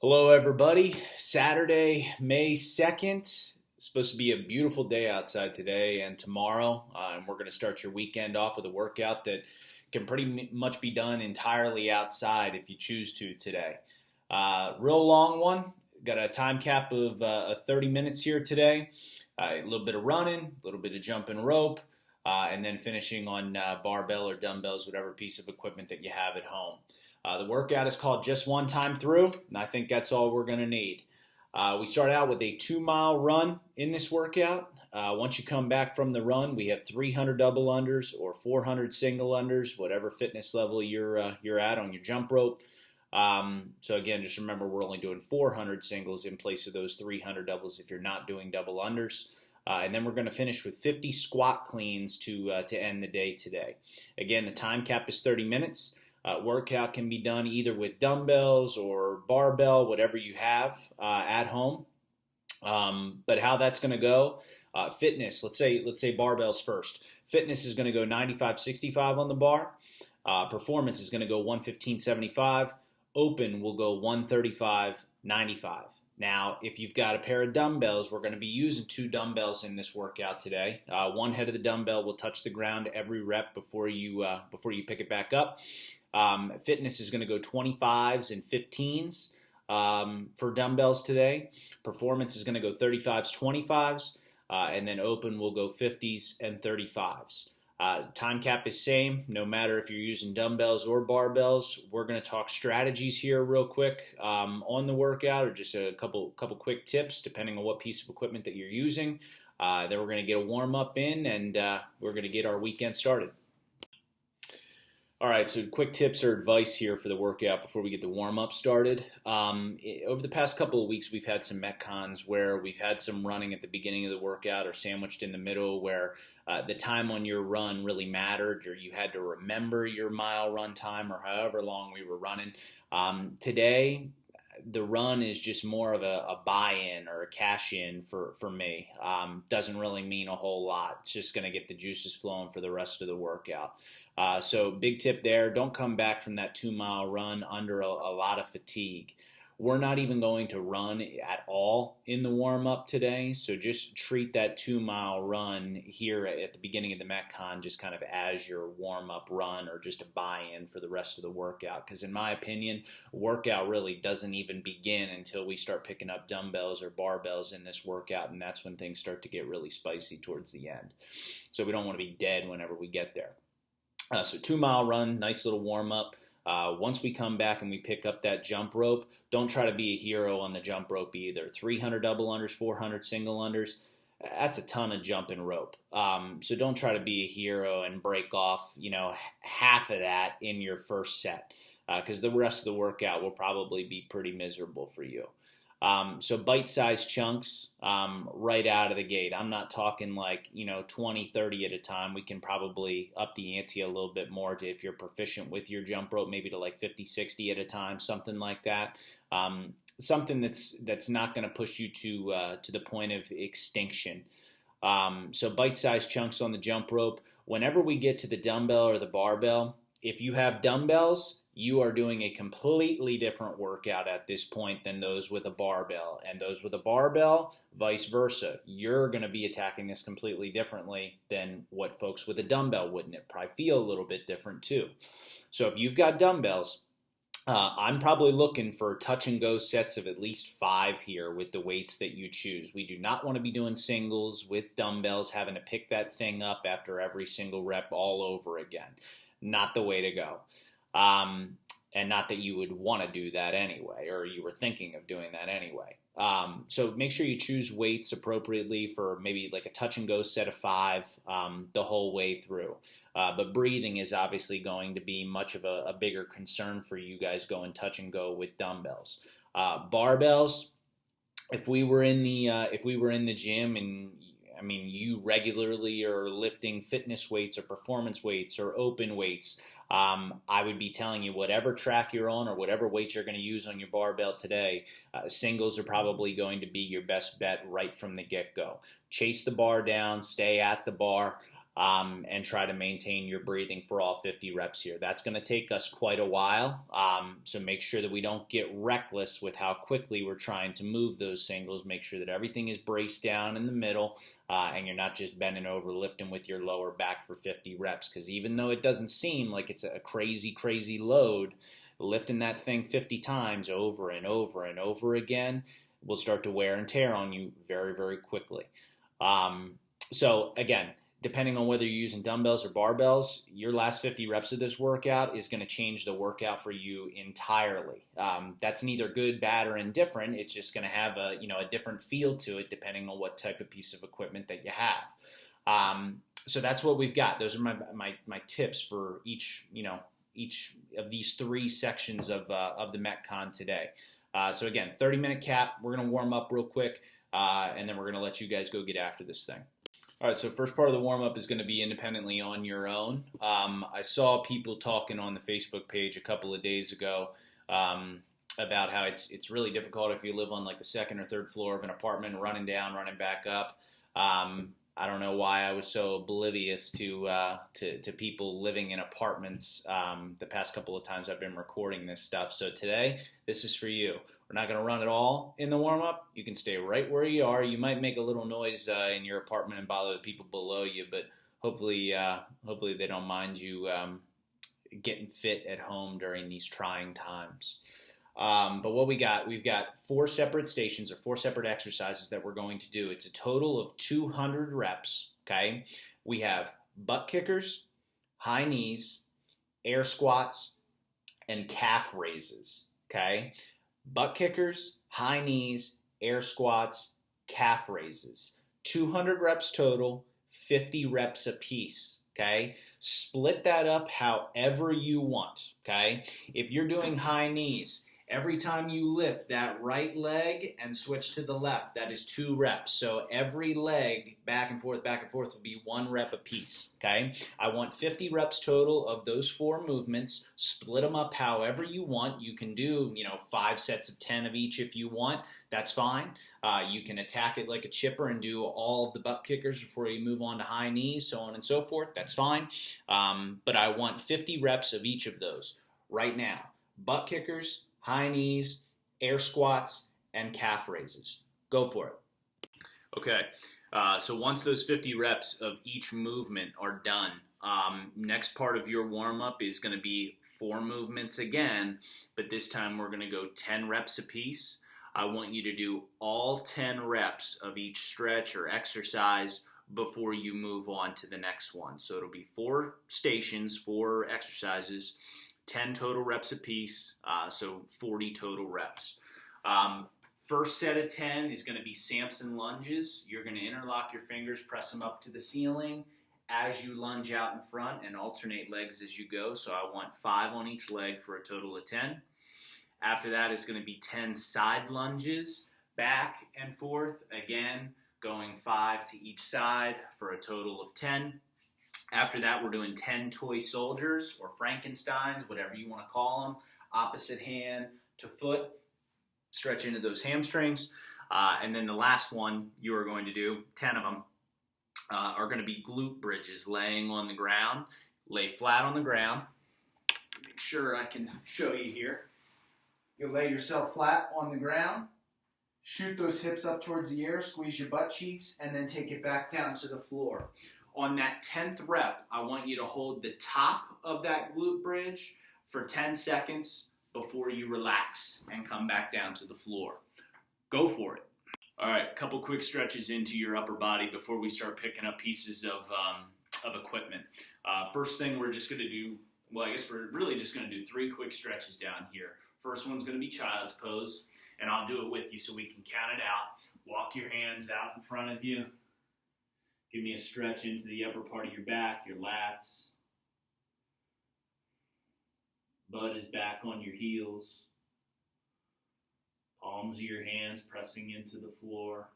Hello, everybody. Saturday, May 2nd. It's supposed to be a beautiful day outside today and tomorrow. And we're going to start your weekend off with a workout that can pretty much be done entirely outside if you choose to today. Real long one. Got a time cap of 30 minutes here today. A little bit of running, a little bit of jumping rope, and then finishing on barbell or dumbbells, whatever piece of equipment that you have at home. The workout is called Just One Time Through, and I think that's all we're going to need. We start out with a 2-mile run in this workout. Once you come back from the run, we have 300 double unders or 400 single unders, whatever fitness level you're at on your jump rope. So again, just remember we're only doing 400 singles in place of those 300 doubles if you're not doing double unders. And then we're going to finish with 50 squat cleans to end the day today. Again, the time cap is 30 minutes. Workout can be done either with dumbbells or barbell, whatever you have at home. But how that's going to go, fitness, let's say barbells first. Fitness is going to go 95-65 on the bar. Performance is going to go 115-75. Open will go 135-95. Now, if you've got a pair of dumbbells, we're going to be using 2 dumbbells in this workout today. One head of the dumbbell will touch the ground every rep before you pick it back up. Fitness is going to go 25s and 15s for dumbbells today. Performance is going to go 35s, 25s, and then open will go 50s and 35s. Time cap is same, no matter if you're using dumbbells or barbells. We're going to talk strategies here real quick on the workout, or just a couple quick tips depending on what piece of equipment that you're using. Then we're going to get a warm-up in, and we're going to get our weekend started. All right, so quick tips or advice here for the workout before we get the warm-up started. Over the past couple of weeks, we've had some MetCons where we've had some running at the beginning of the workout or sandwiched in the middle where the time on your run really mattered, or you had to remember your mile run time or however long we were running. Today, the run is just more of a buy-in or a cash-in for me. Doesn't really mean a whole lot. It's just going to get the juices flowing for the rest of the workout. So big tip there, don't come back from that 2-mile run under a lot of fatigue. We're not even going to run at all in the warm-up today, so just treat that 2-mile run here at the beginning of the MetCon just kind of as your warm-up run or just a buy-in for the rest of the workout, because in my opinion, workout really doesn't even begin until we start picking up dumbbells or barbells in this workout, and that's when things start to get really spicy towards the end. So we don't want to be dead whenever we get there. So 2-mile run, nice little warm-up. Once we come back and we pick up that jump rope, don't try to be a hero on the jump rope either. 300 double unders, 400 single unders, that's a ton of jumping rope. So don't try to be a hero and break off, half of that in your first set, because the rest of the workout will probably be pretty miserable for you. So bite-sized chunks right out of the gate. I'm not talking like, 20, 30 at a time. We can probably up the ante a little bit more to, if you're proficient with your jump rope, maybe to like 50, 60 at a time, something like that. Something that's not going to push you to the point of extinction. So bite-sized chunks on the jump rope. Whenever we get to the dumbbell or the barbell, if you have dumbbells, you are doing a completely different workout at this point than those with a barbell. And those with a barbell, vice versa. You're going to be attacking this completely differently than what folks with a dumbbell would, and it probably feel a little bit different too. So if you've got dumbbells, I'm probably looking for touch and go sets of at least 5 here with the weights that you choose. We do not want to be doing singles with dumbbells, having to pick that thing up after every single rep all over again. Not the way to go. And not that you would want to do that anyway, or you were thinking of doing that anyway. So make sure you choose weights appropriately for maybe like a touch and go set of 5 the whole way through. But breathing is obviously going to be much of a bigger concern for you guys going touch and go with dumbbells. Barbells, if we were in the gym and you regularly are lifting fitness weights or performance weights or open weights, I would be telling you whatever track you're on or whatever weight you're going to use on your barbell today, singles are probably going to be your best bet right from the get-go. Chase the bar down, stay at the bar. and try to maintain your breathing for all 50 reps here. That's going to take us quite a while, so make sure that we don't get reckless with how quickly we're trying to move those singles. Make sure that everything is braced down in the middle, and you're not just bending over lifting with your lower back for 50 reps, because even though it doesn't seem like it's a crazy load, lifting that thing 50 times over and over and over again will start to wear and tear on you very quickly. So again, depending on whether you're using dumbbells or barbells, your last 50 reps of this workout is going to change the workout for you entirely. That's neither good, bad, or indifferent. It's just going to have a different feel to it depending on what type of piece of equipment that you have. So that's what we've got. Those are my tips for each of these three sections of the MetCon today. So again, 30-minute cap. We're going to warm up real quick, and then we're going to let you guys go get after this thing. All right, so first part of the warm-up is going to be independently on your own. I saw people talking on the Facebook page a couple of days ago about how it's really difficult if you live on like the second or third floor of an apartment, running down, running back up. I don't know why I was so oblivious to people living in apartments the past couple of times I've been recording this stuff. So today, this is for you. We're not going to run it all in the warm-up. You can stay right where you are. You might make a little noise in your apartment and bother the people below you, but hopefully they don't mind you getting fit at home during these trying times. But what we've got 4 separate stations or 4 separate exercises that we're going to do. It's a total of 200 reps, okay? We have butt kickers, high knees, air squats, and calf raises, okay? Butt kickers, high knees, air squats, calf raises. 200 reps total, 50 reps a piece, okay? Split that up however you want, okay? If you're doing high knees, every time you lift that right leg and switch to the left, that is 2 reps. So every leg back and forth will be 1 rep apiece, okay? I want 50 reps total of those 4 movements. Split them up however you want. You can do, 5 sets of 10 of each if you want. That's fine. You can attack it like a chipper and do all of the butt kickers before you move on to high knees, so on and so forth. That's fine. But I want 50 reps of each of those right now. Butt kickers, high knees, air squats, and calf raises. Go for it. Okay, so once those 50 reps of each movement are done, next part of your warm-up is going to be 4 movements again, but this time we're going to go 10 reps apiece. I want you to do all 10 reps of each stretch or exercise before you move on to the next one. So it'll be 4 stations, 4 exercises, 10 total reps apiece, so 40 total reps. First set of 10 is going to be Samson lunges. You're going to interlock your fingers, press them up to the ceiling as you lunge out in front and alternate legs as you go. So I want 5 on each leg for a total of 10. After that is going to be 10 side lunges, back and forth, again, going 5 to each side for a total of 10. After that, we're doing 10 toy soldiers or Frankensteins, whatever you want to call them, opposite hand to foot, stretch into those hamstrings. And then the last one you are going to do, 10 of them, are going to be glute bridges, laying on the ground. Lay flat on the ground. Make sure I can show you here. You lay yourself flat on the ground. Shoot those hips up towards the air, squeeze your butt cheeks, and then take it back down to the floor. On that 10th rep, I want you to hold the top of that glute bridge for 10 seconds before you relax and come back down to the floor. Go for it. All right, a couple quick stretches into your upper body before we start picking up pieces of equipment. First thing we're just going to do, I guess we're really just going to do 3 quick stretches down here. First one's going to be child's pose, and I'll do it with you so we can count it out. Walk your hands out in front of you. Give me a stretch into the upper part of your back, your lats. Butt is back on your heels. Palms of your hands pressing into the floor.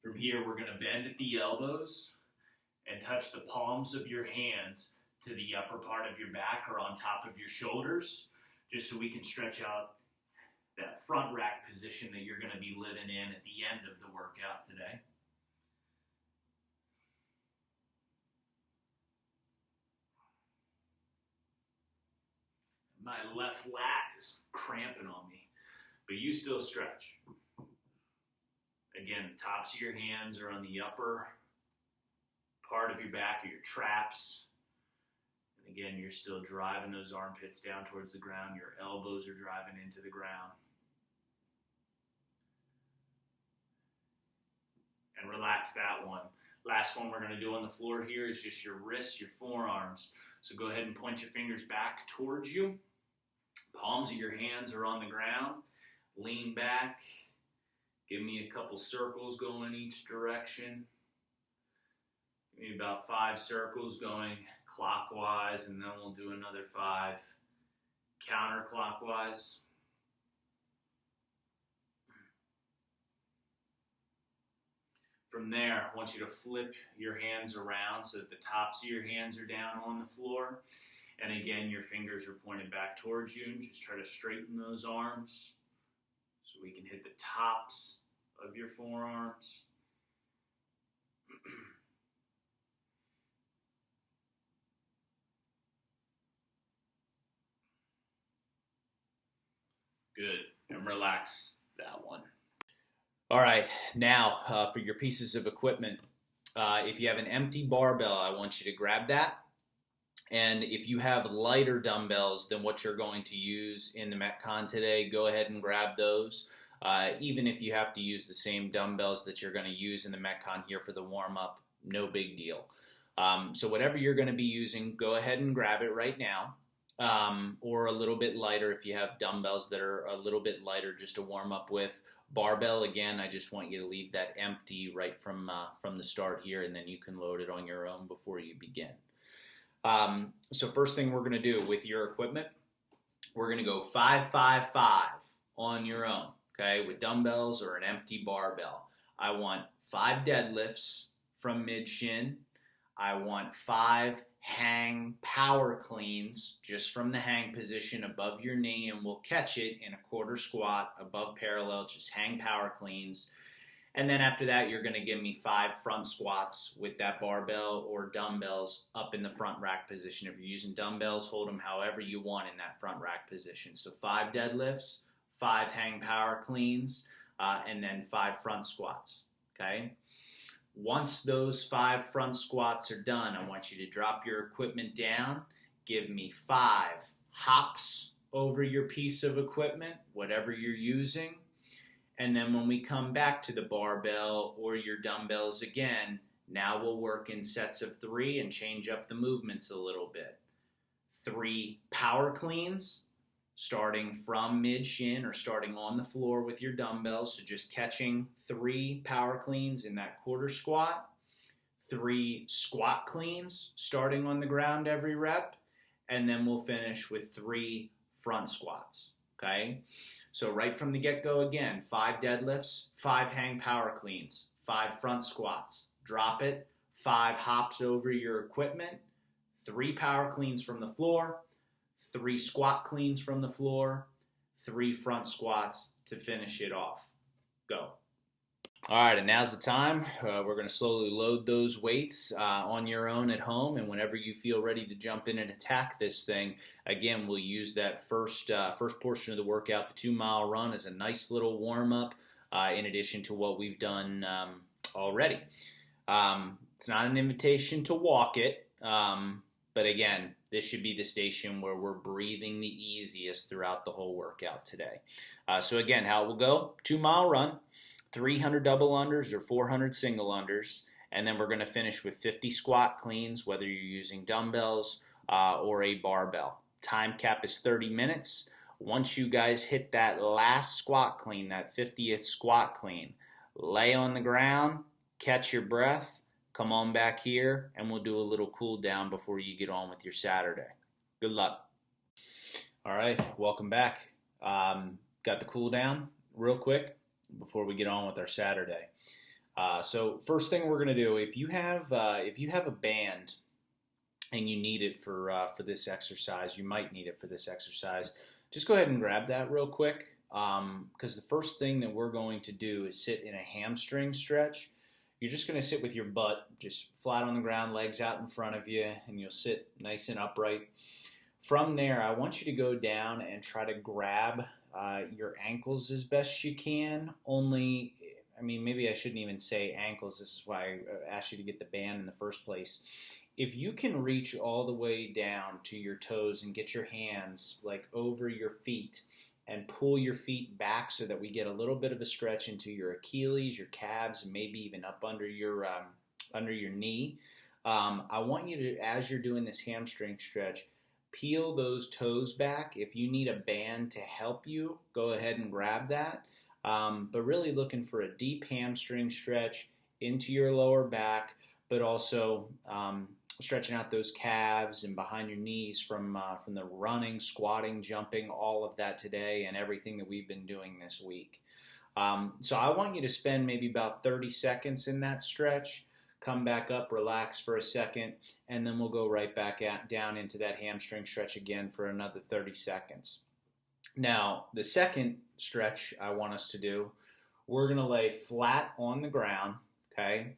From here, we're going to bend at the elbows and touch the palms of your hands to the upper part of your back or on top of your shoulders. just so we can stretch out that front rack position that you're going to be living in at the end of the workout today. My left lat is cramping on me, but you still stretch. Again, the tops of your hands are on the upper part of your back, or your traps. And again, you're still driving those armpits down towards the ground. Your elbows are driving into the ground. And relax that one. Last one we're going to do on the floor here is just your wrists, your forearms. So go ahead and point your fingers back towards you. Palms of your hands are on the ground. Lean back. Give me a couple circles going each direction. Give me about 5 circles going clockwise, and then we'll do another 5 counterclockwise. From there, I want you to flip your hands around so that the tops of your hands are down on the floor. And again, your fingers are pointed back towards you. And just try to straighten those arms so we can hit the tops of your forearms. Good. And relax that one. All right. Now, for your pieces of equipment, if you have an empty barbell, I want you to grab that. And if you have lighter dumbbells than what you're going to use in the MetCon today, go ahead and grab those. Even if you have to use the same dumbbells that you're going to use in the MetCon here for the warm-up, no big deal. So whatever you're going to be using, go ahead and grab it right now. Or a little bit lighter if you have dumbbells that are a little bit lighter just to warm up with. Barbell, again, I just want you to leave that empty right from the start here, and then you can load it on your own before you begin. So first thing we're going to do with your equipment, we're going to go 5-5-5 on your own, okay, with dumbbells or an empty barbell. I want 5 deadlifts from mid-shin. I want 5 hang power cleans just from the hang position above your knee, and we'll catch it in a quarter squat above parallel, just hang power cleans. And then after that, you're going to give me 5 front squats with that barbell or dumbbells up in the front rack position. If you're using dumbbells, hold them however you want in that front rack position. So 5 deadlifts, 5 hang power cleans, and then 5 front squats, okay? Once those 5 front squats are done, I want you to drop your equipment down. Give me 5 hops over your piece of equipment, whatever you're using. And then when we come back to the barbell or your dumbbells again, now we'll work in sets of 3 and change up the movements a little bit. 3 power cleans, starting from mid-shin or starting on the floor with your dumbbells. So just catching 3 power cleans in that quarter squat. 3 squat cleans, starting on the ground every rep. And then we'll finish with 3 front squats, okay? So right from the get-go again, 5 deadlifts, 5 hang power cleans, 5 front squats, drop it, 5 hops over your equipment, 3 power cleans from the floor, 3 squat cleans from the floor, 3 front squats to finish it off. Go. All right, and now's the time. We're going to slowly load those weights on your own at home, and whenever you feel ready to jump in and attack this thing, again, we'll use that first portion of the workout, the 2-mile run, as a nice little warm-up in addition to what we've done already. It's not an invitation to walk it, but again, this should be the station where we're breathing the easiest throughout the whole workout today. So again, how it will go, 2-mile run, 300 double unders or 400 single unders, and then we're going to finish with 50 squat cleans, whether you're using dumbbells or a barbell. Time cap is 30 minutes. Once you guys hit that last squat clean, that 50th squat clean, lay on the ground, catch your breath, come on back here, and we'll do a little cool down before you get on with your Saturday. Good luck. All right, welcome back. Got the cool down real quick before we get on with our Saturday. So first thing we're going to do, if you have a band and you need it for this exercise, you might need it for this exercise, just go ahead and grab that real quick, because the first thing that we're going to do is sit in a hamstring stretch. You're just going to sit with your butt just flat on the ground, legs out in front of you, and you'll sit nice and upright. From there, I want you to go down and try to grab your ankles as best you can. Only, I mean, maybe I shouldn't even say ankles. This is why I asked you to get the band in the first place. If you can reach all the way down to your toes and get your hands like over your feet and pull your feet back so that we get a little bit of a stretch into your Achilles, your calves, and maybe even up under your knee. I want you to, as you're doing this hamstring stretch, peel those toes back. If you need a band to help you, go ahead and grab that. But really looking for a deep hamstring stretch into your lower back, but also stretching out those calves and behind your knees from the running, squatting, jumping, all of that today and everything that we've been doing this week. So I want you to spend maybe about 30 seconds in that stretch, come back up, relax for a second, and then we'll go right back down into that hamstring stretch again for another 30 seconds. Now, the second stretch I want us to do, we're going to lay flat on the ground, okay?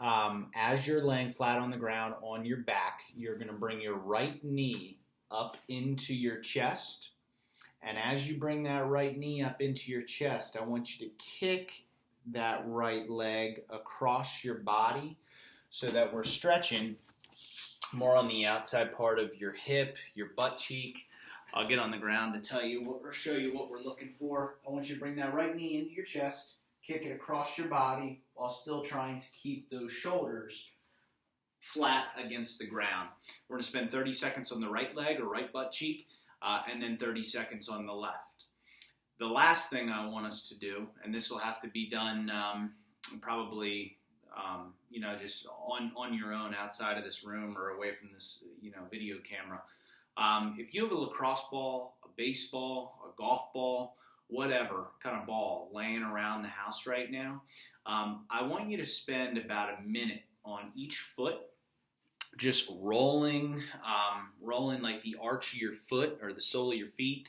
As you're laying flat on the ground on your back, you're going to bring your right knee up into your chest. And as you bring that right knee up into your chest, I want you to kick that right leg across your body so that we're stretching more on the outside part of your hip, your butt cheek. I'll get on the ground to tell you or show you what we're looking for. I want you to bring that right knee into your chest, kick it across your body while still trying to keep those shoulders flat against the ground. We're going to spend 30 seconds on the right leg or right butt cheek, and then 30 seconds on the left. The last thing I want us to do, and this will have to be done probably just on your own outside of this room or away from this video camera. If you have a lacrosse ball, a baseball, a golf ball, whatever kind of ball laying around the house right now, I want you to spend about a minute on each foot, just rolling like the arch of your foot or the sole of your feet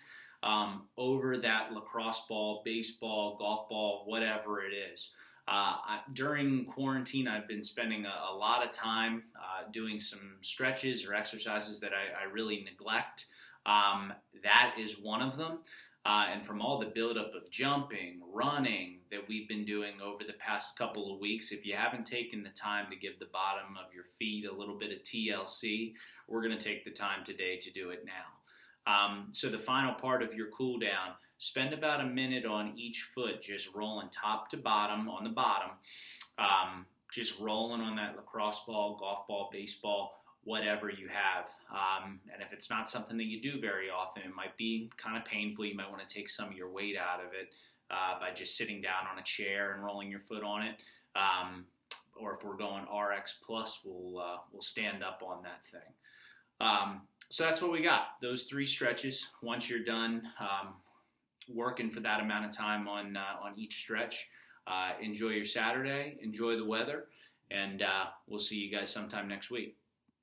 over that lacrosse ball, baseball, golf ball, whatever it is. During quarantine, I've been spending a lot of time doing some stretches or exercises that I really neglect. That is one of them. And from all the buildup of jumping, running that we've been doing over the past couple of weeks, if you haven't taken the time to give the bottom of your feet a little bit of TLC, we're going to take the time today to do it now. So the final part of your cool down, spend about a minute on each foot, just rolling top to bottom on the bottom, just rolling on that lacrosse ball, golf ball, baseball, whatever you have. And if it's not something that you do very often, it might be kind of painful. You might want to take some of your weight out of it by just sitting down on a chair and rolling your foot on it. Or if we're going RX plus, we'll stand up on that thing. So that's what we got. Those 3 stretches. Once you're done working for that amount of time on each stretch, enjoy your Saturday, enjoy the weather, and we'll see you guys sometime next week.